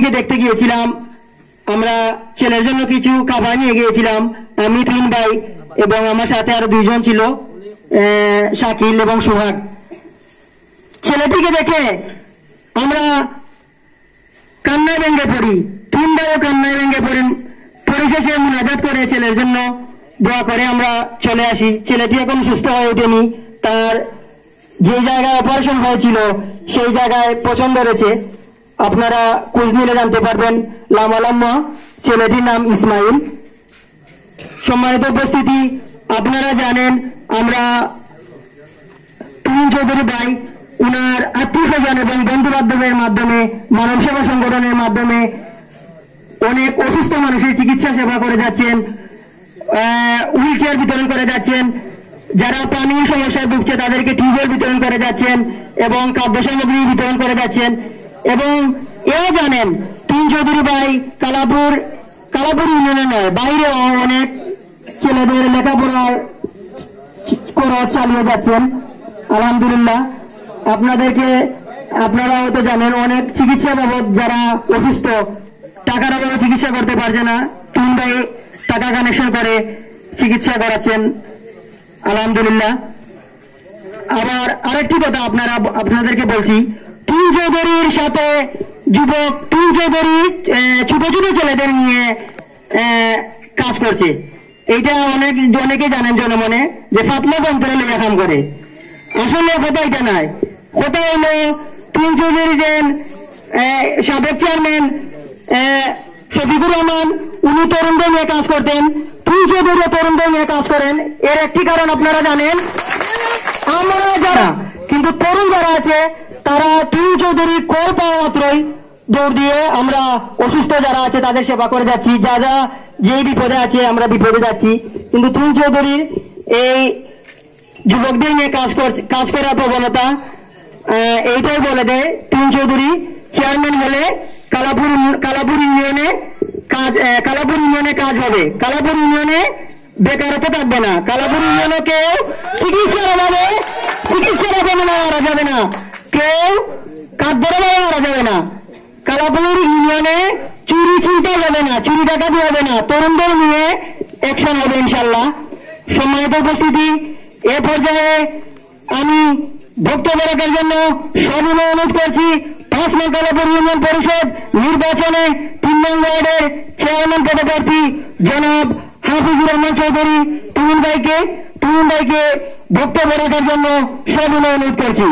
ছেলেটিকে দেখতে গিয়েছিলাম। আমরা ছেলের জন্য কিছু খাবার নিয়ে গিয়েছিলাম, আমি 3 ভাই এবং আমার সাথে আরো 2 জন ছিল, শাকিল এবং সোহাগ। ছেলেটিকে দেখে আমরা কান্নায় ভেঙে পড়ি, 3 ভাইও কান্নায় ভেঙে পড়েন। পরিশেষে মুনাজাত করে ছেলের জন্য দোয়া করে আমরা চলে আসি। ছেলেটি এখন সুস্থ হয়ে ওঠেনি, তার যে জায়গায় অপারেশন হয়েছিল সেই জায়গায় পছন্দ রয়েছে, আপনারা খোঁজ নিলে জানতে পারবেন। লামা লাম্মা, ছেলেটির নাম ইসমাইল। সম্মানিত উপস্থিতি, আপনারা জানেন আমরা তুহিন চৌধুরী ভাই উনার আত্মীয় স্বজন এবং বন্ধু বান্ধবের মাধ্যমে, মানব সেবা সংগঠনের মাধ্যমে অনেক অসুস্থ মানুষের চিকিৎসা সেবা করে যাচ্ছেন, হুইল চেয়ার বিতরণ করে যাচ্ছেন, যারা পানির সমস্যায় ভুগছে তাদেরকে টিউবওয়েল বিতরণ করে যাচ্ছেন এবং খাদ্য সামগ্রী বিতরণ করে যাচ্ছেন। এবং এও জানেন তুহিন চৌধুরী ভাই কালাপুর ইউনিয়নে নয়, বাইরে অনেক ছেলেদের লেখাপড়ার খরচ চালিয়ে যাচ্ছেন। আলহামদুলিল্লাহ, আপনারা হয়তো জানেন অনেক চিকিৎসা বাবদ যারা অসুস্থ, টাকার অভাবে চিকিৎসা করতে পারছে না, তুহিন ভাই টাকা কানেকশন করে চিকিৎসা করাচ্ছেন। আলহামদুলিল্লাহ। আবার আরেকটি কথা আপনাদেরকে বলছি, তুহিন চৌধুরীর সাথে তুহিন চৌধুরী ছোট ছোট ছেলেদের নিয়ে কাজ করছে। এইটা অনেকে জানেন জনমনে যে ফাতলা বন্তরে লেখা কাম করে। আসলে কথা এটা নয়, কথা হলো তুহিন চৌধুরী যে সাবেক চেয়ারম্যান শফিকুর রহমান, উনি তরুণদের নিয়ে কাজ করতেন, তুহিন চৌধুরী তরুণদের নিয়ে কাজ করেন। এর একটি কারণ আপনারা জানেন, আমরা যারা কিন্তু তরুণ যারা আছে তারা তুহিন চৌধুরী কল পাওয়া মাত্রই দৌড় দিয়ে আমরা অসুস্থ যারা আছে তাদের সেবা করে যাচ্ছি, যারা যেই বিপদে আছে আমরা বিপদে যাচ্ছি। কিন্তু তুহিন চৌধুরীর এই যুবকদের নিয়ে কাজ করার প্রবণতা এইটাই বলে দেয়, তুহিন চৌধুরী চেয়ারম্যান হলে কালাপুর ইউনিয়নে কাজ হবে, কালাপুর ইউনিয়নে বেকারত্ব থাকবে না, কালাপুর ইউনিয়নে কেউ চিকিৎসার অভাবে মারা যাবে না, কেউ খাদ্যের অভাবে মারা যাবে না, কালাপুর ইউনিয়নে চুরি চিন্তা যাবে না, চুরি ডাকাতি হবে না, তরুণদের নিয়ে অ্যাকশন হবে ইনশাল্লাহ। সম্মানিত উপস্থিতি, এ পর্যায়ে আমি বক্তব্য রাখার জন্য সবিনয় অনুরোধ করছি 5 নং কালাপুর ইউনিয়ন পরিষদ নির্বাচনে 3 নং ওয়ার্ডের চেয়ারম্যান পদপ্রার্থী জনাব হাফিজুর রহমান চৌধুরী তুহিন ভাইকে বক্তব্য রাখার জন্য সবিনয় অনুরোধ করছি।